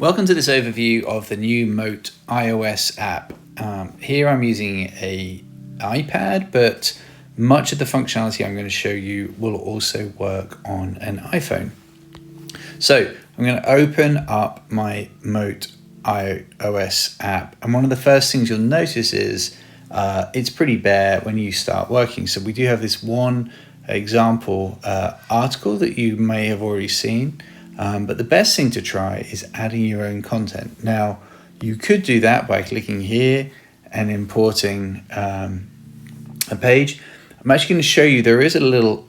Welcome to this overview of the new Mote iOS app. Here I'm using an iPad, but much of the functionality I'm going to show you will also work on an iPhone. So I'm going to open up my Mote iOS app, and one of the first things you'll notice is it's pretty bare when you start working. So we do have this one example article that you may have already seen. But the best thing to try is adding your own content. Now, you could do that by clicking here and importing a page. I'm actually going to show you, there is a little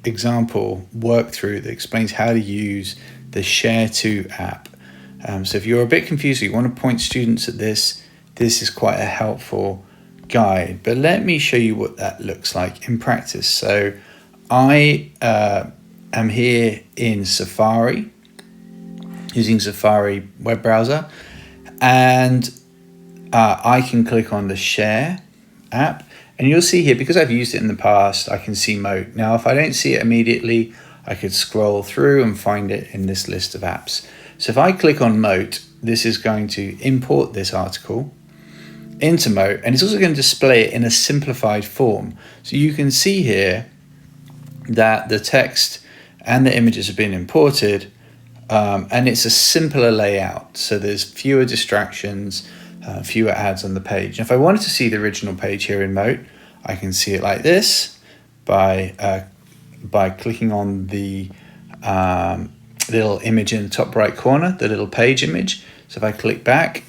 example work through that explains how to use the Share To app. So if you're a bit confused, or you want to point students at this, this is quite a helpful guide. But let me show you what that looks like in practice. So I'm here in Safari, using Safari web browser, and I can click on the Share app, and you'll see here, because I've used it in the past, I can see Mote. Now, if I don't see it immediately, I could scroll through and find it in this list of apps. So if I click on Mote, this is going to import this article into Mote, and it's also going to display it in a simplified form. So you can see here that the text and the images have been imported, and it's a simpler layout. So there's fewer distractions, fewer ads on the page. And if I wanted to see the original page here in Mote, I can see it like this by clicking on the little image in the top right corner, the little page image. So if I click back,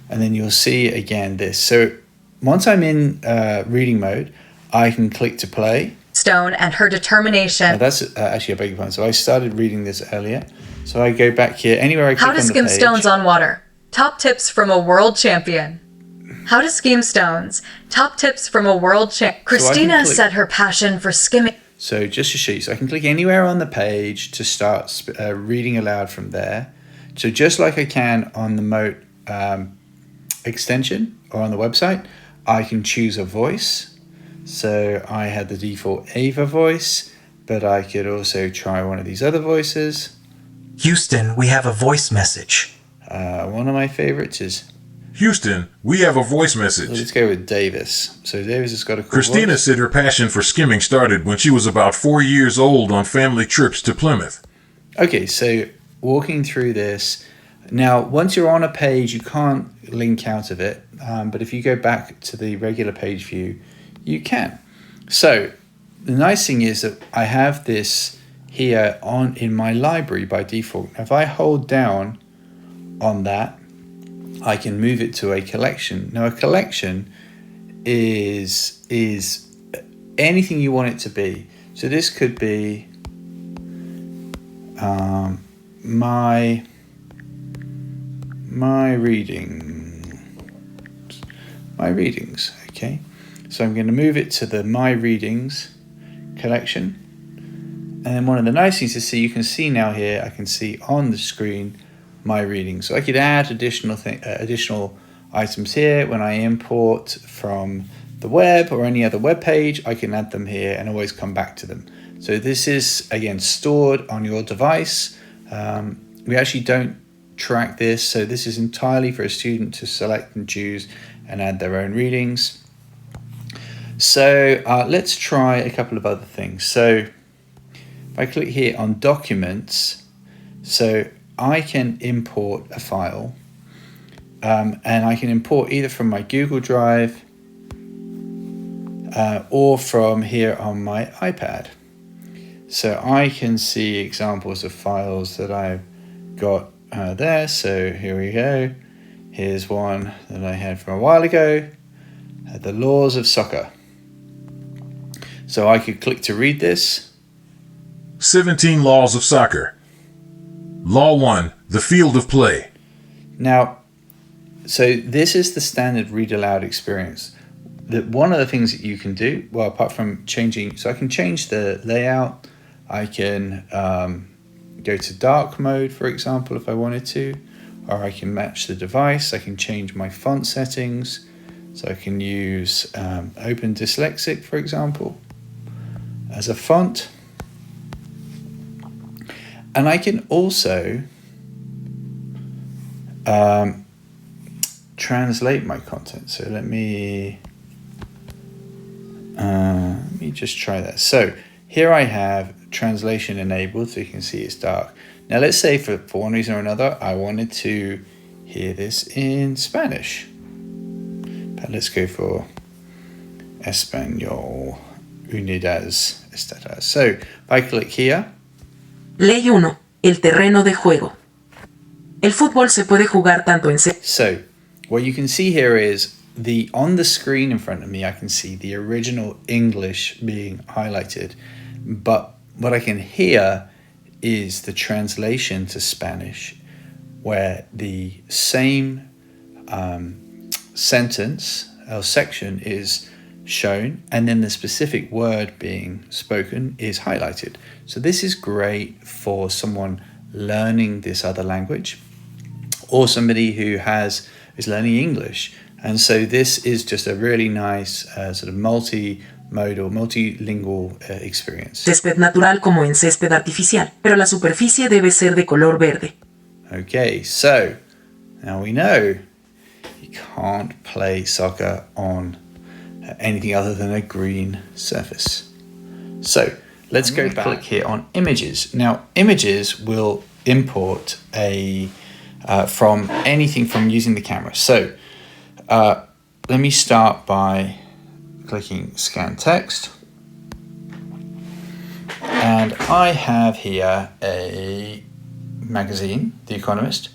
and then you'll see again this. So once I'm in reading mode, I can click to play. Stone and her determination. Now that's actually a big point. So I started reading this earlier. So I go back here, anywhere I click on the page. How to skim stones on water. Top tips from a world champion. How to skim stones. Top tips from a world champion. Christina said her passion for skimming. So just to show you, so I can click anywhere on the page to start reading aloud from there. So just like I can on the Mote extension or on the website, I can choose a voice. So I had the default Ava voice, but I could also try one of these other voices. Houston, we have a voice message. One of my favorites is Houston, we have a voice message. Let's go with Davis. So Davis has got a cool Christina voice. said her passion for skimming started when she was about 4 years old on family trips to Plymouth. Okay, so walking through this. Now, once you're on a page, you can't link out of it. But if you go back to the regular page view, you can. So the nice thing is that I have this here in my library by default. If I hold down on that, I can move it to a collection. Now a collection is anything you want it to be. So this could be my readings, okay? So I'm going to move it to the My Readings collection. And then one of the nice things to see, you can see now here, I can see on the screen My Readings. So I could add additional items here. When I import from the web or any other web page, I can add them here and always come back to them. So this is, again, stored on your device. We actually don't track this, so this is entirely for a student to select and choose and add their own readings. So let's try a couple of other things. So if I click here on Documents, so I can import a file, and I can import either from my Google Drive or from here on my iPad. So I can see examples of files that I've got there. So here we go. Here's one that I had from a while ago, The Laws of Soccer. So I could click to read this. 17 Laws of Soccer. Law 1, the field of play. Now, so this is the standard read aloud experience. One of the things that you can do, well, apart from changing, so I can change the layout. I can go to dark mode, for example, if I wanted to, or I can match the device. I can change my font settings. So I can use Open Dyslexic, for example, as a font. And I can also translate my content. So let me just try that. So here I have translation enabled, so you can see it's dark. Now let's say for one reason or another, I wanted to hear this in Spanish. But let's go for Español, unidades, etc. So if I click here. Ley 1. El terreno de juego. El fútbol se puede jugar tanto en... So what you can see here is on the screen in front of me, I can see the original English being highlighted, but what I can hear is the translation to Spanish, where the same sentence or section is shown, and then the specific word being spoken is highlighted. So this is great for someone learning this other language, or somebody who is learning English. And so this is just a really nice sort of multimodal, multilingual experience. Césped natural como en césped artificial, pero la superficie debe ser de color verde. Okay, so now we know you can't play soccer on anything other than a green surface. So let's go back. Click here on images. Now images will import from anything from using the camera. So let me start by clicking scan text, and I have here a magazine, The Economist,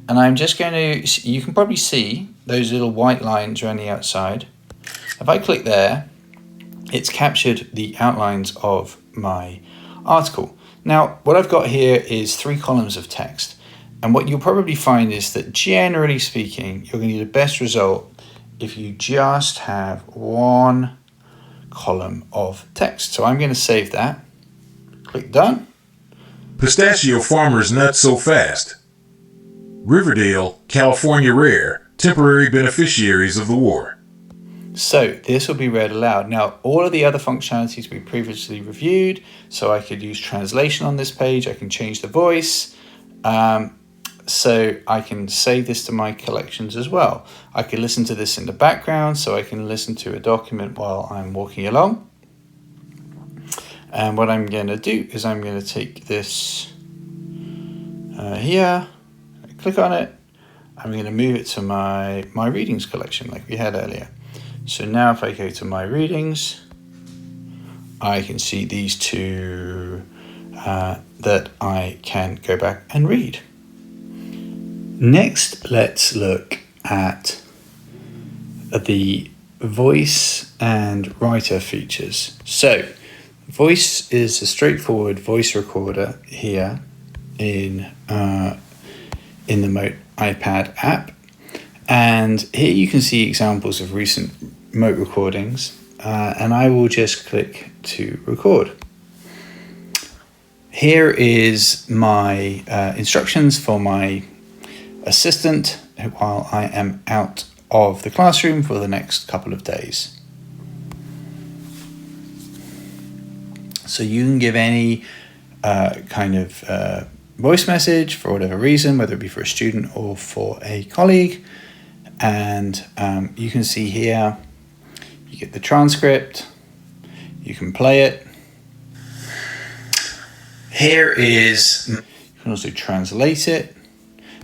and I'm just going to, you can probably see those little white lines around the outside. If I click there, it's captured the outlines of my article. Now what I've got here is 3 columns of text. And what you'll probably find is that generally speaking, you're going to get the best result if you just have 1 column of text. So I'm going to save that. Click done. Pistachio farmers not so fast. Riverdale, California rare, temporary beneficiaries of the war. So this will be read aloud. Now, all of the other functionalities we previously reviewed, so I could use translation on this page, I can change the voice, so I can save this to my collections as well. I could listen to this in the background, so I can listen to a document while I'm walking along. And what I'm going to do is I'm going to take this here, click on it, I'm going to move it to my readings collection like we had earlier. So now if I go to my readings, I can see these 2 that I can go back and read. Next, let's look at the voice and writer features. So voice is a straightforward voice recorder here in the Mote iPad app. And here you can see examples of recent Mote recordings, and I will just click to record. Here is my instructions for my assistant while I am out of the classroom for the next couple of days. So you can give any kind of voice message for whatever reason, whether it be for a student or for a colleague. And you can see here, you get the transcript, you can play it. Here is, you can also translate it.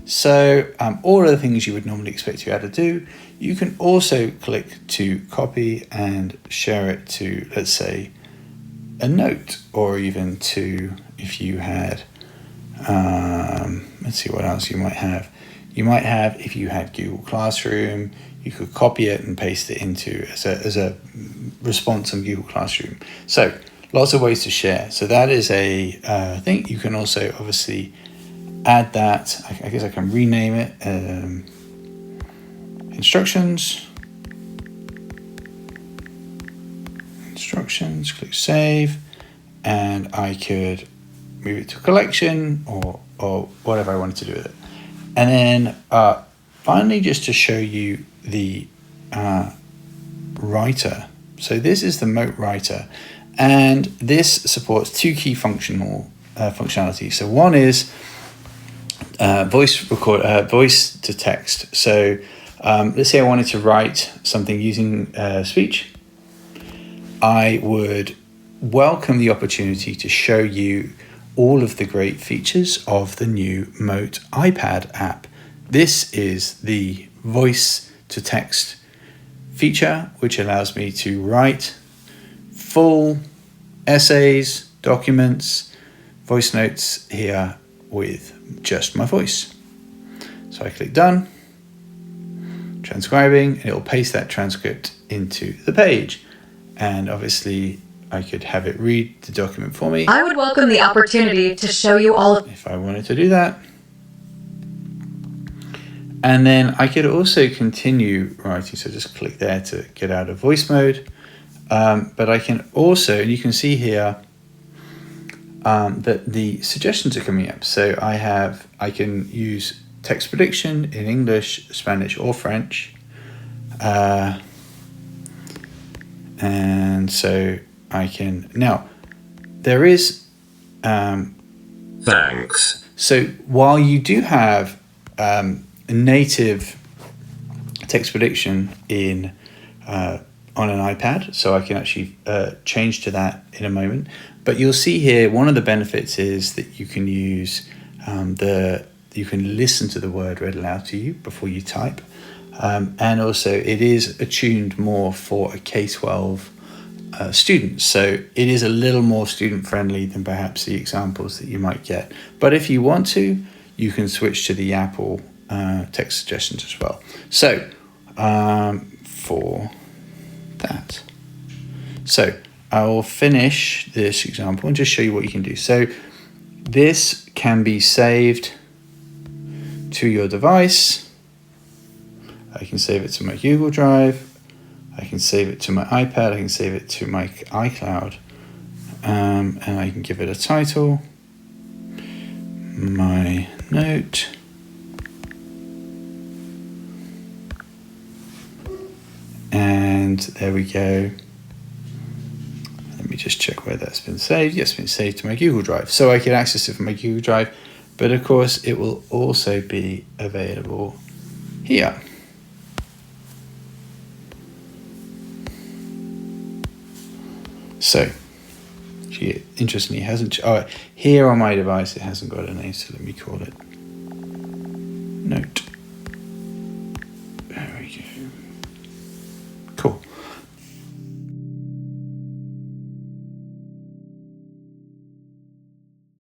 So all of the things you would normally expect to be able to do. You can also click to copy and share it to, let's say, a note, or even to, if you had, let's see what else you might have. You might have, if you had Google Classroom, you could copy it and paste it into as a response on Google Classroom. So lots of ways to share. So that is a thing. You can also obviously add that. I guess I can rename it. Instructions, click save, and I could move it to a collection or whatever I wanted to do with it. And then finally, just to show you the writer. So this is the Mote writer, and this supports 2 key functionalities. So one is voice to text. So let's say I wanted to write something using speech. I would welcome the opportunity to show you all of the great features of the new Mote iPad app. This is the voice to text feature, which allows me to write full essays, documents, voice notes here with just my voice. So I click done, transcribing, and it'll paste that transcript into the page. And obviously I could have it read the document for me I would welcome the opportunity to show you all of if I wanted to do that. And then I could also continue writing. So just click there to get out of voice mode. But I can also, and you can see here that the suggestions are coming up. So I can use text prediction in English, Spanish, or French. And so I can, now there is, Thanks. so while you do have native text prediction in on an iPad, so I can actually change to that in a moment. But you'll see here one of the benefits is that you can use you can listen to the word read aloud to you before you type, and also it is attuned more for a K-12 student, so it is a little more student friendly than perhaps the examples that you might get. But if you want to, you can switch to the Apple text suggestions as well. So for that, so I will finish this example and just show you what you can do. So this can be saved to your device. I can save it to my Google Drive. I can save it to my iPad. I can save it to my iCloud. And I can give it a title. My note. And there we go. Let me just check where that's been saved. Yes, it's been saved to my Google Drive. So I can access it from my Google Drive, but of course it will also be available here. So, interestingly, it hasn't. Oh, here on my device, it hasn't got a name, so let me call it